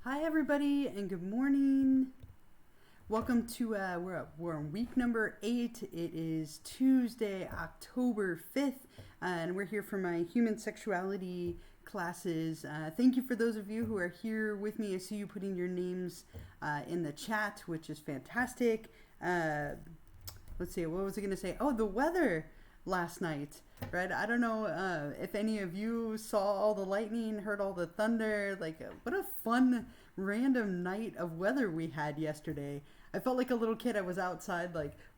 Hi everybody and good morning. Welcome to we're on week number 8. It is Tuesday, October 5th, and we're here for my human sexuality classes. Thank you for those of you who are here with me. I see you putting your names in the chat, which is fantastic. Let's see, what was I going to say? Oh, the weather last night, right? I don't know if any of you saw all the lightning, heard all the thunder. What a fun random night of weather we had yesterday. I felt like a little kid. I was outside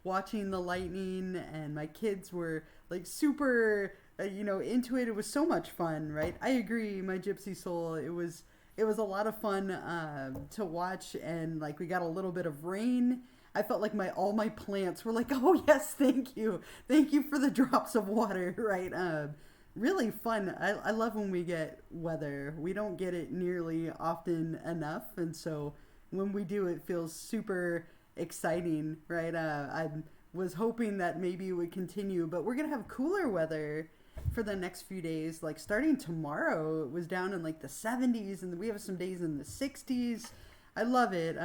watching the lightning, and my kids were super into it. It was so much fun, right? I agree, my gypsy soul. It was a lot of fun to watch, and we got a little bit of rain. I felt like all my plants were like, oh yes, thank you for the drops of water, right? Really fun. I love when we get weather. We don't get it nearly often enough, and so when we do, it feels super exciting, right? I was hoping that maybe it would continue, but we're gonna have cooler weather for the next few days. Starting tomorrow, it was down in the 70s, and we have some days in the 60s. I love it.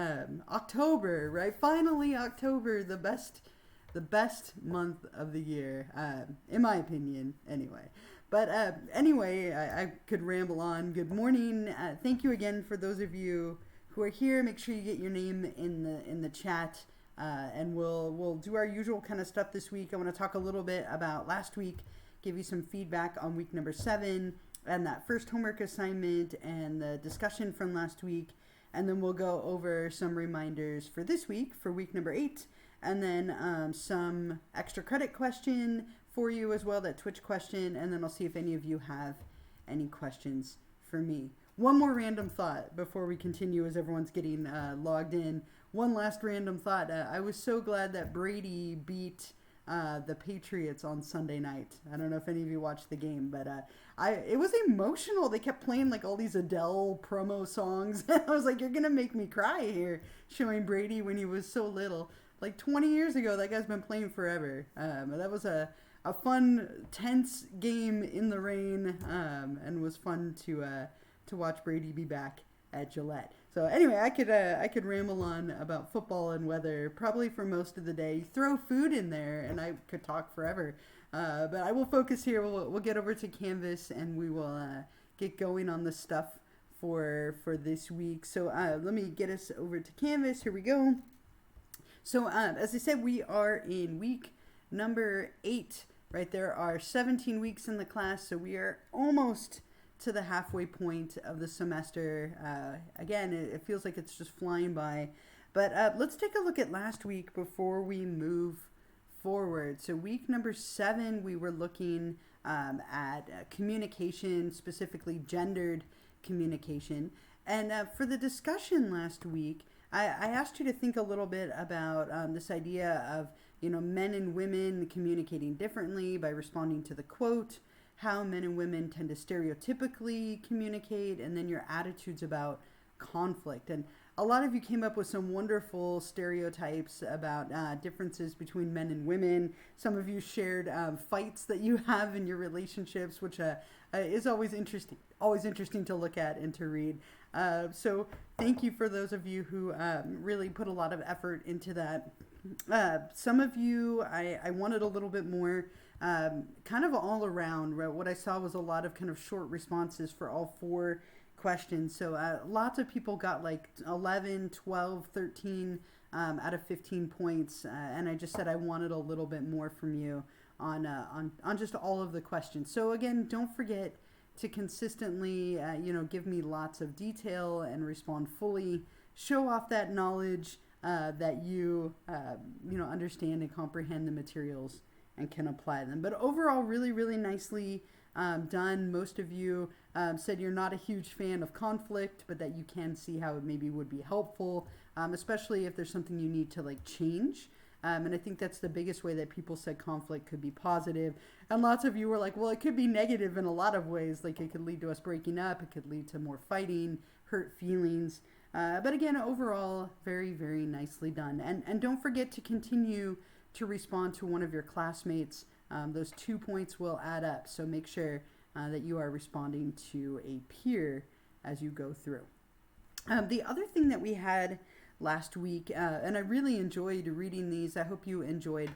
October, right? Finally, October, the best month of the year, in my opinion, anyway. But anyway, I could ramble on. Good morning. Thank you again for those of you who are here. Make sure you get your name in the chat, and we'll do our usual kind of stuff this week. I want to talk a little bit about last week, give you some feedback on week number 7 and that first homework assignment and the discussion from last week. And then we'll go over some reminders for this week, for week number 8, and then some extra credit question for you as well, that Twitch question, and then I'll see if any of you have any questions for me. One more random thought before we continue as everyone's getting logged in. One last random thought. I was so glad that Brady beat the Patriots on Sunday night. I don't know if any of you watched the game, but it was emotional. They kept playing all these Adele promo songs. I was like, you're gonna make me cry here, showing Brady when he was so little. 20 years ago, that guy's been playing forever. That was a fun, tense game in the rain, and was fun to watch Brady be back at Gillette. So anyway, I could ramble on about football and weather probably for most of the day. Throw food in there, and I could talk forever. But I will focus here. We'll get over to Canvas, and we will get going on the stuff for this week. So let me get us over to Canvas. Here we go. So as I said, we are in week number 8. Right, there are 17 weeks in the class, so we are almost to the halfway point of the semester. Again, it feels like it's just flying by. But let's take a look at last week before we move forward. So week number 7, we were looking at communication, specifically gendered communication. And for the discussion last week, I asked you to think a little bit about this idea of men and women communicating differently by responding to the quote, how men and women tend to stereotypically communicate, and then your attitudes about conflict. And a lot of you came up with some wonderful stereotypes about differences between men and women. Some of you shared fights that you have in your relationships, which is always interesting to look at and to read. So thank you for those of you who really put a lot of effort into that. Some of you, I wanted a little bit more kind of all around. Right? What I saw was a lot of kind of short responses for all 4 questions. So lots of people got 11, 12, 13 out of 15 points. And I just said I wanted a little bit more from you on just all of the questions. So again, don't forget to consistently, give me lots of detail and respond fully. Show off that knowledge that you, understand and comprehend the materials and can apply them. But overall, really, really nicely done. Most of you said you're not a huge fan of conflict, but that you can see how it maybe would be helpful, especially if there's something you need to change. And I think that's the biggest way that people said conflict could be positive. And lots of you were like, well, it could be negative in a lot of ways. It could lead to us breaking up. It could lead to more fighting, hurt feelings. But again, overall, very, very nicely done. And don't forget to continue to respond to one of your classmates. Those 2 points will add up. So make sure that you are responding to a peer as you go through. The other thing that we had last week, and I really enjoyed reading these. I hope you enjoyed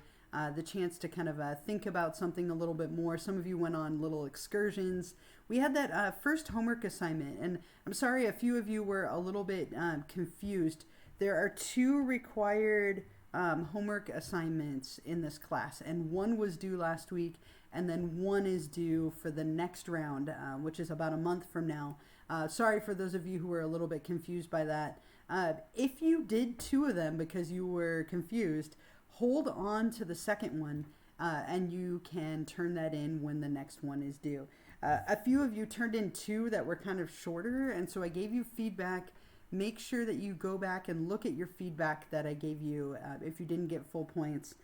the chance to kind of think about something a little bit more. Some of you went on little excursions. We had that first homework assignment, and I'm sorry a few of you were a little bit confused. There are 2 required homework assignments in this class, and 1 was due last week, and then 1 is due for the next round, which is about a month from now. Sorry for those of you who were a little bit confused by that. If you did 2 of them because you were confused, hold on to the second one, and you can turn that in when the next one is due. A few of you turned in 2 that were kind of shorter, and so I gave you feedback. Make sure that you go back and look at your feedback that I gave you if you didn't get full points,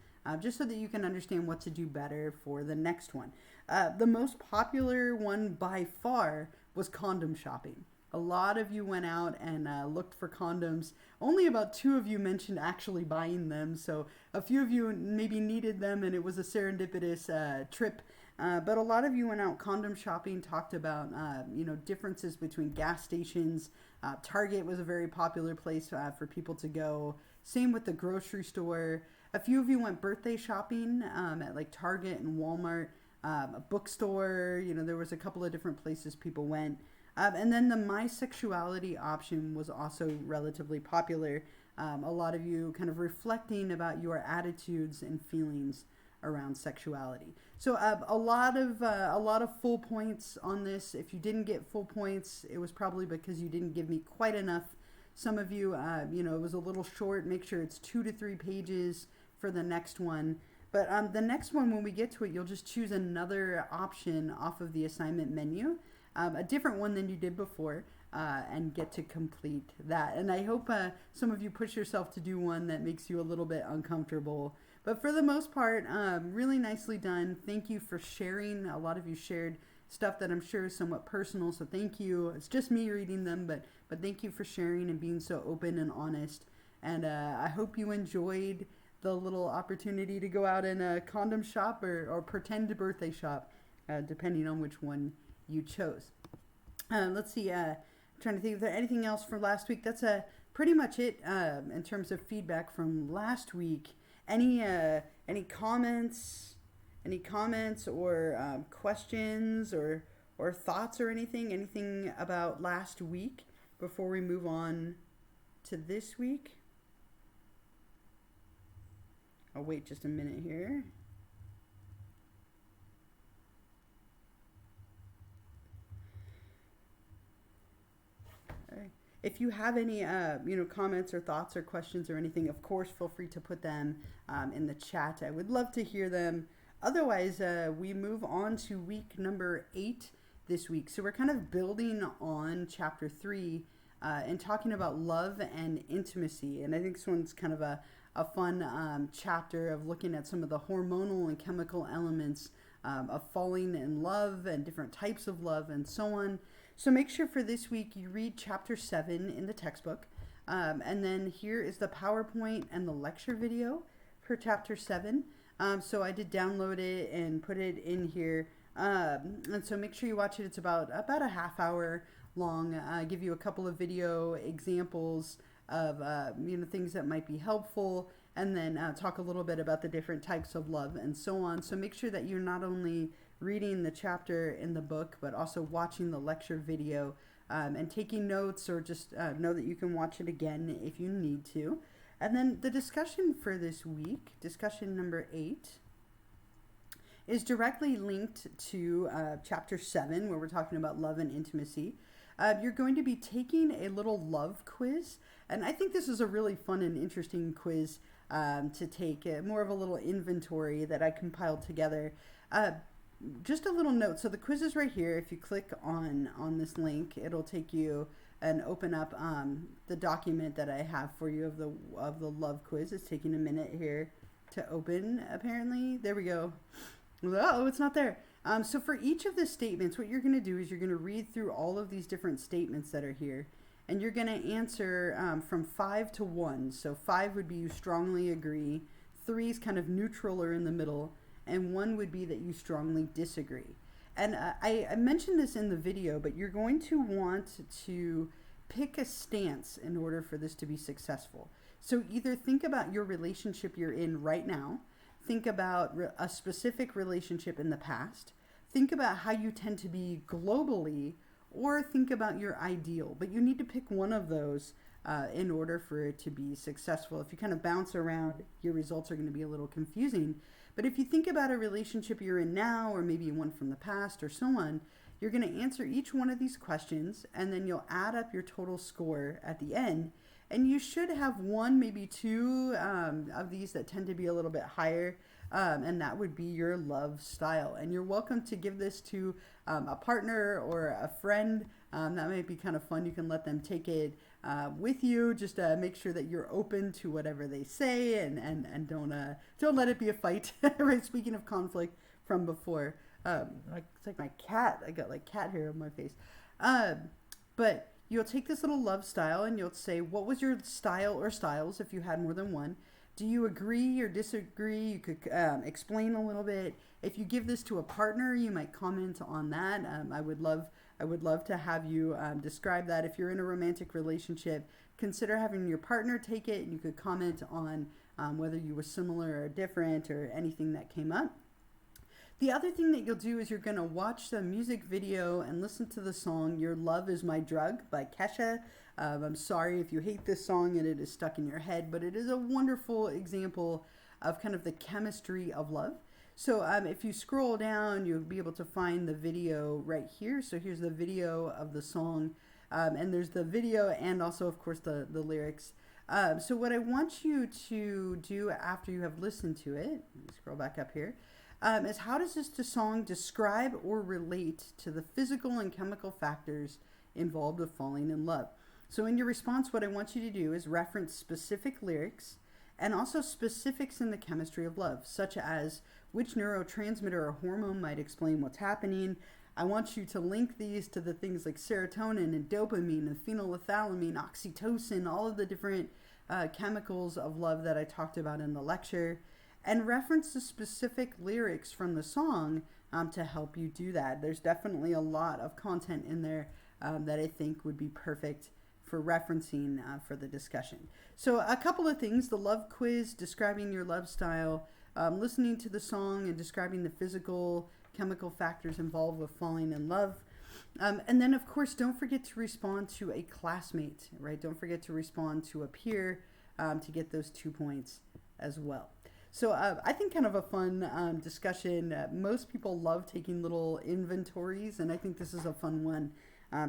just so that you can understand what to do better for the next one. The most popular one by far was condom shopping. A lot of you went out and looked for condoms. Only about 2 of you mentioned actually buying them, so a few of you maybe needed them and it was a serendipitous trip. But a lot of you went out condom shopping, talked about differences between gas stations. Target was a very popular place for people to go. Same with the grocery store. A few of you went birthday shopping at like Target and Walmart, a bookstore. There was a couple of different places people went. And then the My Sexuality option was also relatively popular. A lot of you kind of reflecting about your attitudes and feelings around sexuality. So a lot of full points on this. If you didn't get full points, it was probably because you didn't give me quite enough. Some of you, it was a little short. Make sure it's 2 to 3 pages for the next one. But the next one, when we get to it, you'll just choose another option off of the assignment menu. A different one than you did before, and get to complete that. And I hope some of you push yourself to do one that makes you a little bit uncomfortable. But for the most part, really nicely done. Thank you for sharing. A lot of you shared stuff that I'm sure is somewhat personal, so thank you. It's just me reading them, but thank you for sharing and being so open and honest. And I hope you enjoyed the little opportunity to go out and condom shop or pretend birthday shop, depending on which one you chose. Let's see. I'm trying to think if there's anything else from last week. That's pretty much it in terms of feedback from last week. Any comments? Any comments or questions or thoughts or anything? Anything about last week before we move on to this week? I'll wait just a minute here. If you have any, comments or thoughts or questions or anything, of course, feel free to put them in the chat. I would love to hear them. Otherwise, we move on to week number 8 this week. So we're kind of building on chapter 3 and talking about love and intimacy. And I think this one's kind of a fun chapter of looking at some of the hormonal and chemical elements of falling in love and different types of love and so on. So make sure for this week you read chapter 7 in the textbook. And then here is the PowerPoint and the lecture video for chapter 7. So I did download it and put it in here. And so make sure you watch it. It's about a half hour long. I give you a couple of video examples of things that might be helpful, and then talk a little bit about the different types of love and so on. So make sure that you're not only reading the chapter in the book, but also watching the lecture video and taking notes, or just know that you can watch it again if you need to. And then the discussion for this week, discussion number 8, is directly linked to chapter 7, where we're talking about love and intimacy. You're going to be taking a little love quiz, and I think this is a really fun and interesting quiz to take, more of a little inventory that I compiled together. Just a little note. So the quiz is right here. If you click on this link, it'll take you and open up the document that I have for you of the love quiz. It's taking a minute here to open, apparently. There we go. Oh, it's not there. So for each of the statements, what you're going to do is you're going to read through all of these different statements that are here, and you're going to answer from 5 to 1. So 5 would be you strongly agree, 3 is kind of neutral or in the middle, and 1 would be that you strongly disagree. And I mentioned this in the video, but you're going to want to pick a stance in order for this to be successful. So either think about your relationship you're in right now, think about a specific relationship in the past, think about how you tend to be globally, or think about your ideal. But you need to pick one of those in order for it to be successful. If you kind of bounce around, your results are going to be a little confusing. But if you think about a relationship you're in now, or maybe one from the past or so on, you're going to answer each one of these questions, and then you'll add up your total score at the end. And you should have one, maybe two of these that tend to be a little bit higher, and that would be your love style. And you're welcome to give this to a partner or a friend. That might be kind of fun. You can let them take it with you. Just make sure that you're open to whatever they say, and don't let it be a fight. Right? Speaking of conflict from before. It's like my cat. I got like cat hair on my face. But you'll take this little love style and you'll say, what was your style or styles if you had more than one? Do you agree or disagree? You could explain a little bit. If you give this to a partner, you might comment on that. I would love to have you describe that. If you're in a romantic relationship, consider having your partner take it, and you could comment on whether you were similar or different or anything that came up. The other thing that you'll do is you're going to watch the music video and listen to the song Your Love Is My Drug by Kesha. I'm sorry if you hate this song and it is stuck in your head, but it is a wonderful example of kind of the chemistry of love. So if you scroll down, you'll be able to find the video right here. So here's the video of the song, and there's the video and also, of course, the lyrics. So what I want you to do after you have listened to it, let me scroll back up here, is how does this song describe or relate to the physical and chemical factors involved with falling in love? So in your response, what I want you to do is reference specific lyrics and also specifics in the chemistry of love, such as which neurotransmitter or hormone might explain what's happening. I want you to link these to the things like serotonin and dopamine and phenylethylamine, oxytocin, all of the different chemicals of love that I talked about in the lecture, and reference the specific lyrics from the song to help you do that. There's definitely a lot of content in there that I think would be perfect for referencing for the discussion. So a couple of things: the love quiz, describing your love style, listening to the song and describing the physical, chemical factors involved with falling in love. And then, of course, don't forget to respond to a classmate, right? Don't forget to respond to a peer to get those 2 points as well. So I think kind of a fun discussion. Most people love taking little inventories, and I think this is a fun one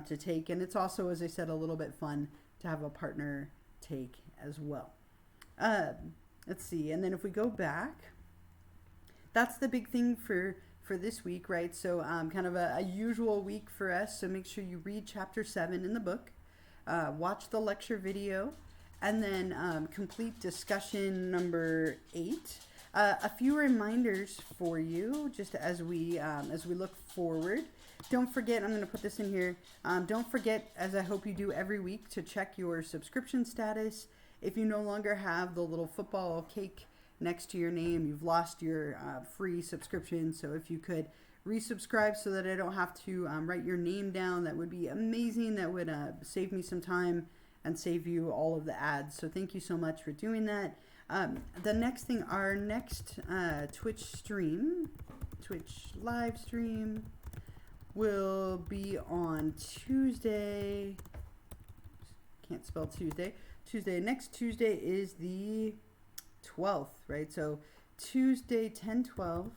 to take. And it's also, as I said, a little bit fun to have a partner take as well. Let's see. And then if we go back, that's the big thing for this week, right? So kind of a usual week for us. So make sure you read chapter 7 in the book, watch the lecture video, and then complete discussion number 8. A few reminders for you just as we look forward. Don't forget, I'm going to put this in here. Don't forget, as I hope you do every week, to check your subscription status. If you no longer have the little football cake next to your name, you've lost your free subscription. So if you could resubscribe so that I don't have to write your name down, that would be amazing. That would save me some time and save you all of the ads. So thank you so much for doing that. The next thing, our next Twitch live stream will be on Tuesday. Can't spell Tuesday. Next Tuesday is the 12th, right? So Tuesday 10/12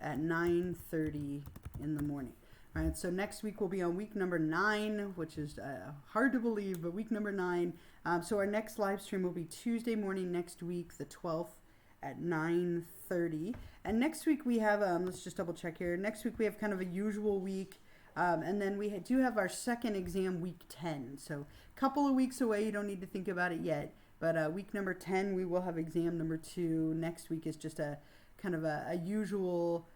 at 9:30 in the morning. All right, so next week we'll be on week number 9, which is hard to believe, but week number 9. So our next live stream will be Tuesday morning next week, the 12th at 9:30. And next week we have, let's just double check here. Next week we have kind of a usual week. And then we do have our second exam week 10. So a couple of weeks away, you don't need to think about it yet. But week number 10, we will have exam number 2. Next week is just a kind of a usual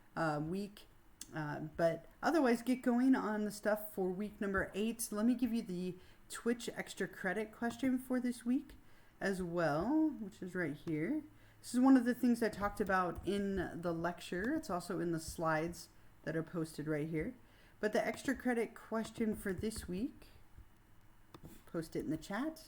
week. But otherwise, get going on the stuff for week number 8. So let me give you the Twitch extra credit question for this week as well, which is right here. This is one of the things I talked about in the lecture. It's also in the slides that are posted right here. But the extra credit question for this week, post it in the chat.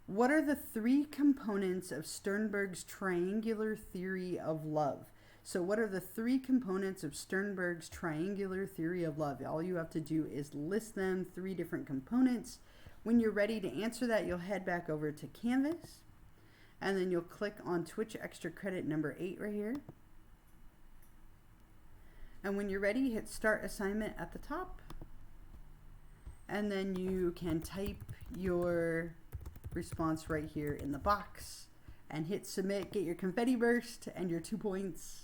What are the three components of Sternberg's triangular theory of love? So what are the three components of Sternberg's triangular theory of love? All you have to do is list them, three different components. When you're ready to answer that, you'll head back over to Canvas, and then you'll click on Twitch Extra Credit number 8 right here. And when you're ready, hit Start Assignment at the top, and then you can type your response right here in the box and hit Submit, get your confetti burst and your 2 points.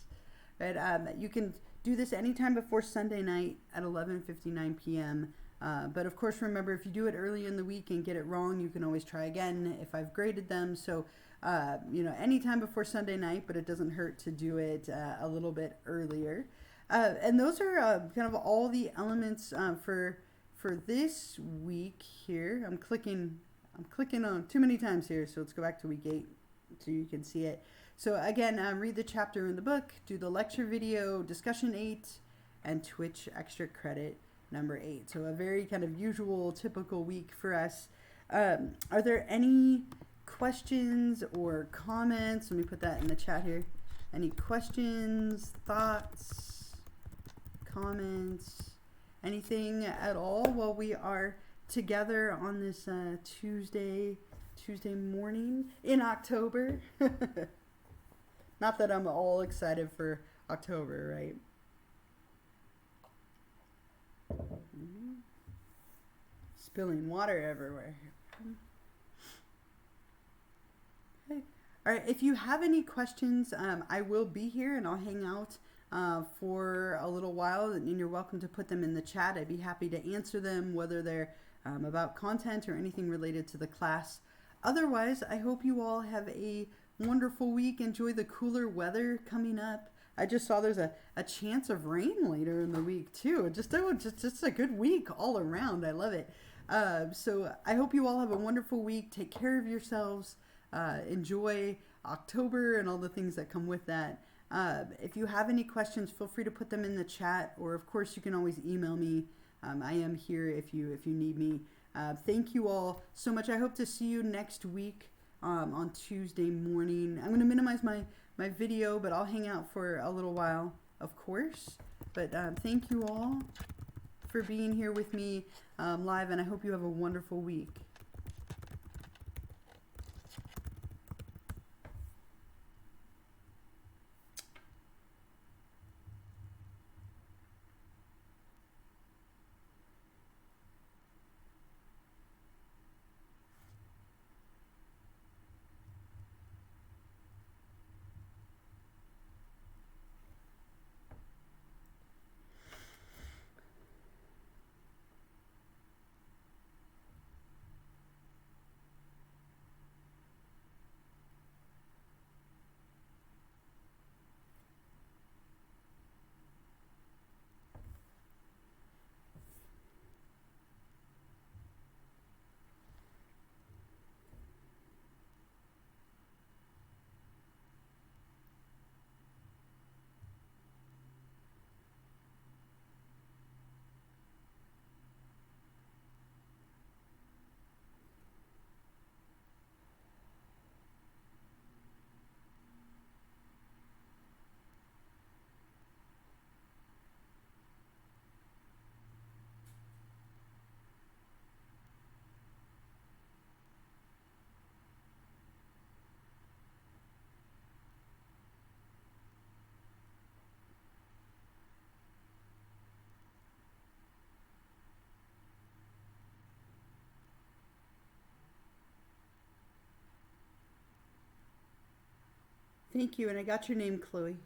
Right, you can do this anytime before Sunday night at 11:59 p.m. But of course, remember, if you do it early in the week and get it wrong, you can always try again if I've graded them. So, anytime before Sunday night, but it doesn't hurt to do it a little bit earlier. And those are kind of all the elements for this week here. I'm clicking on too many times here, so let's go back to week 8 so you can see it. So again, read the chapter in the book, do the lecture video, discussion 8, and Twitch Extra Credit number 8. So a very kind of usual, typical week for us. Are there any questions or comments? Let me put that in the chat here. Any questions, thoughts, comments, anything at all while we are together on this Tuesday morning in October? Not that I'm all excited for October, right? Spilling water everywhere. Okay. All right, if you have any questions, I will be here and I'll hang out for a little while, and you're welcome to put them in the chat. I'd be happy to answer them, whether they're about content or anything related to the class. Otherwise, I hope you all have a wonderful week. Enjoy the cooler weather coming up. I just saw there's a chance of rain later in the week too. Just a good week all around. I love it. So I hope you all have a wonderful week. Take care of yourselves. Enjoy October and all the things that come with that. If you have any questions, feel free to put them in the chat, or of course you can always email me. I am here if you need me. Thank you all so much. I hope to see you next week on Tuesday morning. I'm going to minimize my video, but I'll hang out for a little while, of course. But thank you all for being here with me live, and I hope you have a wonderful week. Thank you, and I got your name, Chloe.